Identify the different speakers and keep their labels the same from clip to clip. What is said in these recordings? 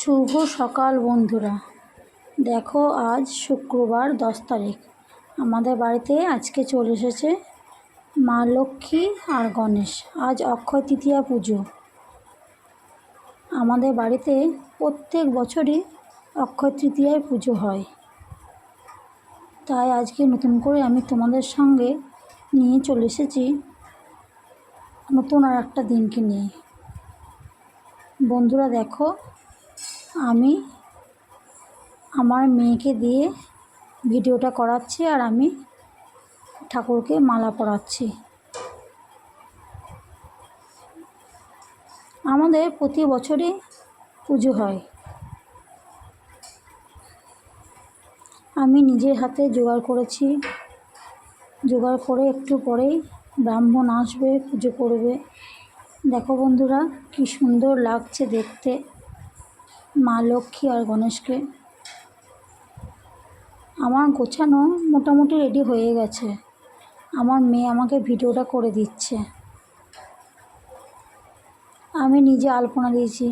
Speaker 1: শুভ সকাল বন্ধুরা। দেখো আজ শুক্রবার 10 তারিখ। আমাদের বাড়িতে আজকে চলে এসেছে মা লক্ষ্মী আর গণেশ। আজ অক্ষয় তৃতীয়া পুজো। আমাদের বাড়িতে প্রত্যেক বছরই অক্ষয় তৃতীয়ায় পুজো হয়, তাই আজকে নতুন করে আমি তোমাদের সঙ্গে নিয়ে চলে এসেছি নতুন আর একটা দিনকে নিয়ে। বন্ধুরা দেখো, আমি আমার মেয়েকে দিয়ে ভিডিওটা করাচ্ছি আর আমি ঠাকুরকে মালা পরাচ্ছি। আমাদের প্রতি বছরই পুজো হয়। আমি নিজের হাতে জোগাড় করেছি। জোগাড় করে একটু পরেই ব্রাহ্মণ আসবে, পুজো করবে। দেখো বন্ধুরা, কি সুন্দর লাগছে দেখতে মা লক্ষ্মী আর গণেশকে। আমার গোছানো মোটামুটি রেডি হয়ে গেছে। আমার মেয়ে আমাকে ভিডিওটা করে দিচ্ছে। আমি নিজে আলপনা দিয়েছি।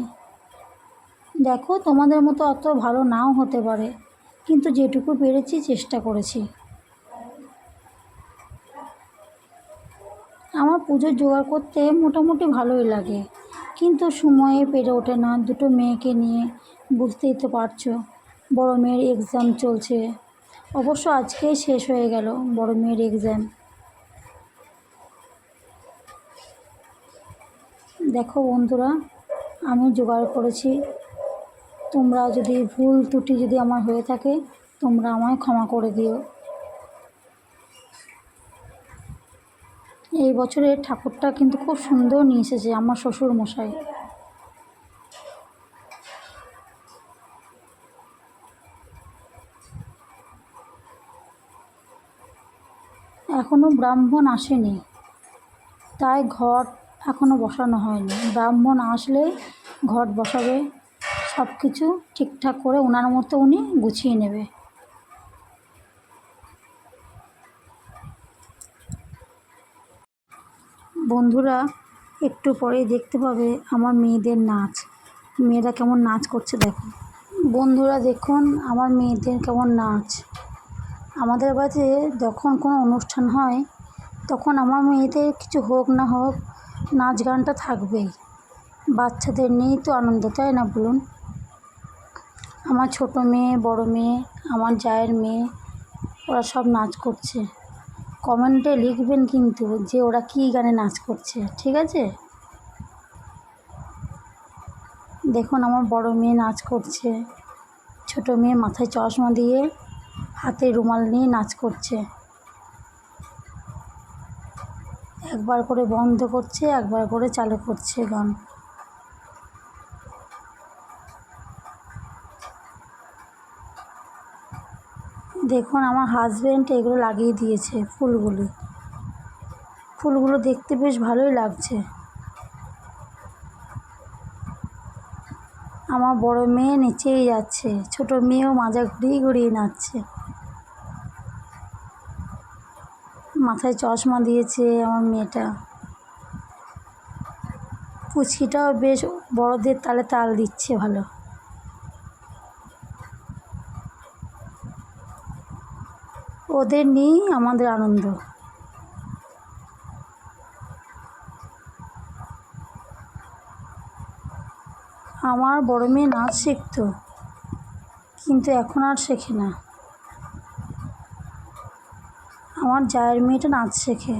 Speaker 1: দেখো, তোমাদের মতো অত ভালো নাও হতে পারে, কিন্তু যেটুকু পেরেছি চেষ্টা করেছি। আমার পুজোর জোগাড় করতে মোটামুটি ভালোই লাগে, কিন্তু সময়ে পেরে ওঠে না। দুটো মেয়েকে নিয়ে, বুঝতেই তো পারছো, বড় মেয়ের এক্সাম চলছে। অবশ্য আজকেই শেষ হয়ে গেল বড় মেয়ের এক্সাম। দেখো বন্ধুরা, আমি জোগাড় করেছি। তোমরা যদি ভুল ত্রুটি যদি আমার হয়ে থাকে, তোমরা আমায় ক্ষমা করে দিও। এই বছরের ঠাকুরটা কিন্তু খুব সুন্দর নিয়ে এসেছে আমার শ্বশুর মশাই। এখনও ব্রাহ্মণ আসেনি, তাই ঘট এখনও বসানো হয়নি। ব্রাহ্মণ আসলে ঘট বসাবে, সব কিছু ঠিকঠাক করে ওনার মতো উনি গুছিয়ে নেবে। বন্ধুরা, একটু পরেই দেখতে পাবে আমার মেয়েদের নাচ। মেয়েরা কেমন নাচ করছে দেখো। বন্ধুরা দেখুন আমার মেয়েদের কেমন নাচ। আমাদের বাড়িতে যখন কোনো অনুষ্ঠান হয়, তখন আমার মেয়েদের কিছু হোক না হোক নাচ গানটা থাকবেই। বাচ্চাদের নিয়েই তো আনন্দ, তাই না বলুন? আমার ছোট মেয়ে, বড় মেয়ে, আমার জায়ের মেয়ে, ওরা সব নাচ করছে। কমেন্টে লিখবেন কিন্তু যে ওরা কী গানে নাচ করছে, ঠিক আছে? দেখুন আমার বড় মেয়ে নাচ করছে, ছোট মেয়ে মাথায় চশমা দিয়ে হাতে রুমাল নিয়ে নাচ করছে। একবার করে বন্ধ করছে, একবার করে চালু করছে গান। দেখুন আমার হাজব্যান্ড এগুলো লাগিয়ে দিয়েছে, ফুলগুলো দেখতে বেশ ভালোই লাগছে। আমার বড় মেয়ে নেচেই যাচ্ছে, ছোট মেয়েও মাজা ঘুরিয়ে ঘুরিয়ে নাচছে। মাথায় চশমা দিয়েছে আমার মেয়েটা। পুচকিটাও বেশ বড়দের তালে তাল দিচ্ছে ভালো। ওদের নিয়েই আমাদের আনন্দ। আমার বড় মেয়ে নাচ শিখতো, কিন্তু এখন আর শেখে না। আমার জায়ের মেয়েটা নাচ শেখে।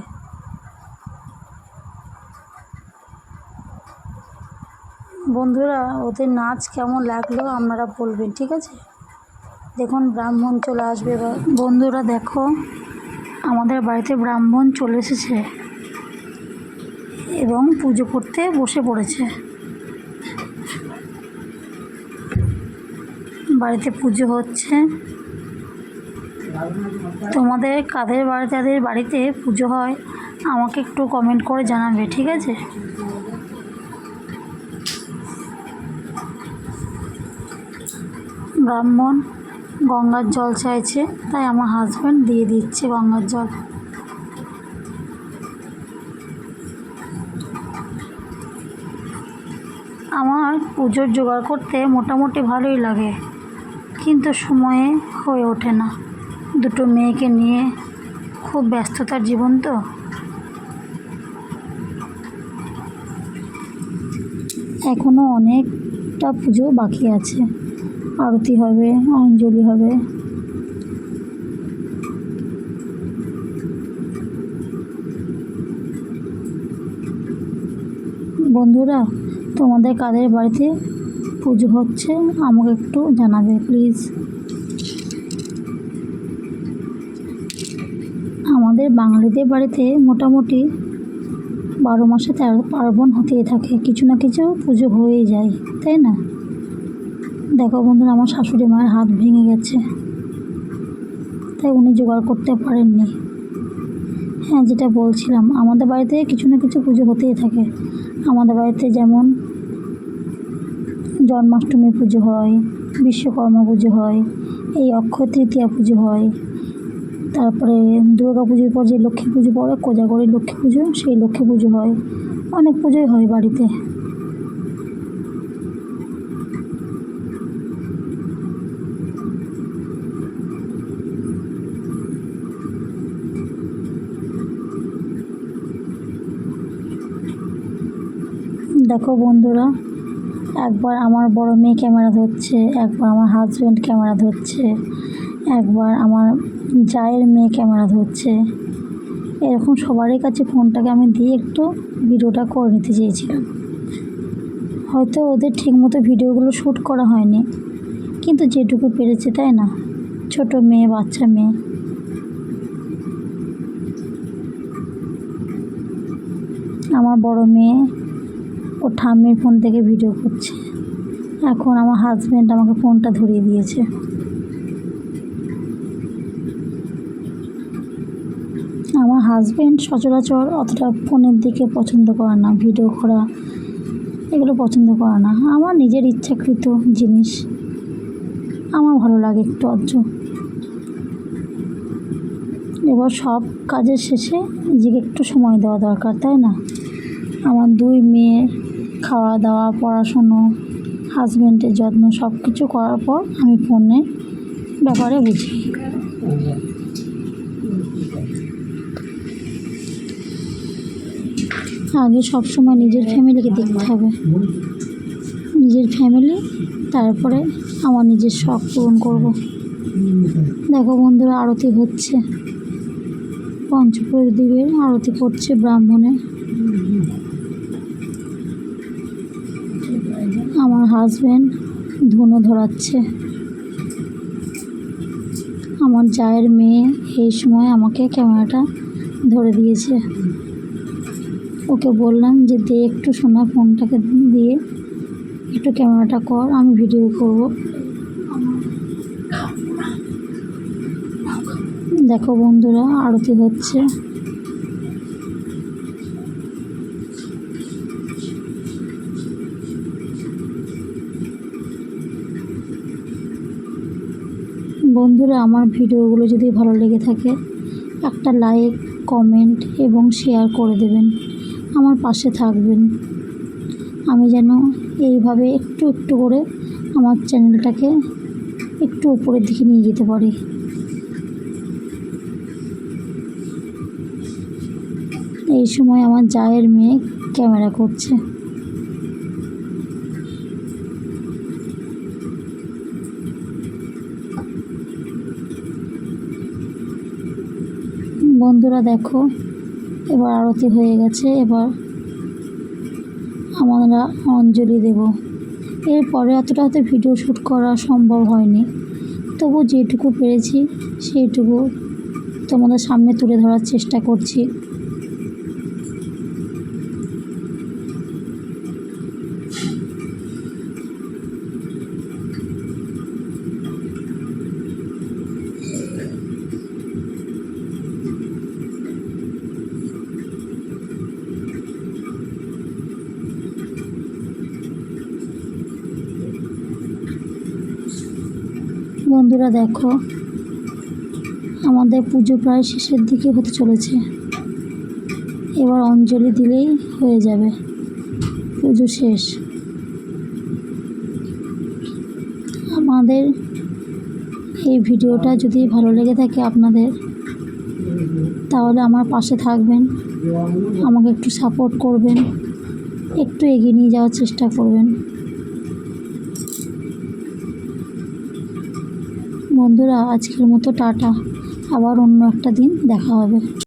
Speaker 1: বন্ধুরা, ওদের নাচ কেমন লাগলো আপনারা বলবেন, ঠিক আছে? দেখুন ব্রাহ্মণ চলে আসবে এবার। বন্ধুরা দেখো, আমাদের বাড়িতে ব্রাহ্মণ চলে এসেছে এবং পুজো করতে বসে পড়েছে। বাড়িতে পুজো হচ্ছে। তোমাদের কাদের বাড়িতে পুজো হয় আমাকে একটু কমেন্ট করে জানাবে, ঠিক আছে? ব্রাহ্মণ গঙ্গার জল চাইছে, তাই আমার হাজব্যান্ড দিয়ে দিচ্ছে গঙ্গার জল। আমার পুজোর জোগাড় করতে মোটামুটি ভালোই লাগে, কিন্তু সময়ে হয়ে ওঠে না। দুটো মেয়েকে নিয়ে খুব ব্যস্ততার জীবন তো। এখনও অনেকটা পুজো বাকি আছে, আরতি হবে, অঞ্জলি হবে। বন্ধুরা, তোমাদের কাদের বাড়িতে পুজো হচ্ছে আমাকে একটু জানাবে প্লিজ। আমাদের বাঙালিদের বাড়িতে মোটামুটি 12 মাসে 13 পার্বণ হতেই থাকে, কিছু না কিছু পুজো হয়েই যায়, তাই না? দেখো বন্ধুরা, আমার শাশুড়ি মায়ের হাত ভেঙে গেছে, তাই উনি জোগাড় করতে পারেননি। হ্যাঁ, যেটা বলছিলাম, আমাদের বাড়িতে কিছু না কিছু পুজো হতেই থাকে। আমাদের বাড়িতে যেমন জন্মাষ্টমী পুজো হয়, বিশ্বকর্মা পুজো হয়, এই অক্ষয় তৃতীয়া পুজো হয়, তারপরে দুর্গা পুজোর পর যে লক্ষ্মী পুজো পড়ে, কোজাগরী লক্ষ্মী পুজো, সেই লক্ষ্মী পুজো হয়। অনেক পুজোই হয় বাড়িতে। দেখো বন্ধুরা, একবার আমার বড় মেয়ে ক্যামেরা ধরছে, একবার আমার হাজব্যান্ড ক্যামেরা ধরছে, একবার আমার জায়ের মেয়ে ক্যামেরা ধরছে। এরকম সবারই কাছে ফোনটাকে আমি দিয়ে একটু ভিডিওটা করে নিতে চেয়েছিলাম। হয়তো ওদের ঠিকমতো ভিডিওগুলো শ্যুট করা হয়নি, কিন্তু যেটুকু পেরেছে, তাই না? ছোট মেয়ে, বাচ্চা মেয়ে। আমার বড় মেয়ে ও ঠাম্মির ফোন থেকে ভিডিও করছে। এখন আমার হাজব্যান্ড আমাকে ফোনটা ধরিয়ে দিয়েছে। আমার হাজব্যান্ড সচরাচর অতটা ফোনের দিকে পছন্দ করে না, ভিডিও করা এগুলো পছন্দ করে না। আমার নিজের ইচ্ছাকৃত জিনিস আমার ভালো লাগে একটু আধটু। এবার সব কাজের শেষে নিজেকে একটু সময় দেওয়া দরকার, তাই না? আমার 2 মেয়ে খাওয়া দাওয়া, পড়াশুনো, হাজব্যান্ডের যত্ন সব কিছু করার পর আমি ফোনের ব্যাপারে বুঝি। আগে সবসময় নিজের ফ্যামিলিকে দেখতে হবে, নিজের ফ্যামিলি, তারপরে আমার নিজের শখ পূরণ করব। দেখো বন্ধুরা, আরতি হচ্ছে, পঞ্চপ্রদীপের আরতি করছে ব্রাহ্মণে। আমার হাজব্যান্ড ধুনো ধরাচ্ছে। আমার জায়ের মেয়ে এই সময় আমাকে ক্যামেরাটা ধরে দিয়েছে। ওকে বললাম যে দে একটু সোনা, ফোনটাকে দিয়ে একটু ক্যামেরাটা কর, আমি ভিডিও করব। দেখো বন্ধুরা, আরতি হচ্ছে। বন্ধুরা, আমার ভিডিওগুলো যদি ভালো লেগে থাকে, একটা লাইক, কমেন্ট এবং শেয়ার করে দেবেন, আমার পাশে থাকবেন। আমি যেন এইভাবে একটু একটু করে আমার চ্যানেলটাকে একটু উপরের দিকে নিয়ে যেতে পারি। এই সময় আমার জায়ের মেয়ে ক্যামেরা করছে। বন্ধুরা দেখো, এবার আরতি হয়ে গেছে। এবার আমরা অঞ্জলি দেব। এরপরে এতটা হয়তো ভিডিও শ্যুট করা সম্ভব হয়নি, তবু যেটুকু পেরেছি সেইটুকু তোমাদের সামনে তুলে ধরার চেষ্টা করছি। বন্ধুরা দেখো, আমাদের পুজো প্রায় শেষের দিকে হতে চলেছে। এবার অঞ্জলি দিলেই হয়ে যাবে পুজো শেষ। আমাদের এই ভিডিওটা যদি ভালো লেগে থাকে আপনাদের, তাহলে আমার পাশে থাকবেন, আমাকে একটু সাপোর্ট করবেন, একটু এগিয়ে নিয়ে যাওয়ার চেষ্টা করবেন। বন্ধুরা, আজকের মতো টাটা, আবার অন্য একটা দিন দেখা হবে।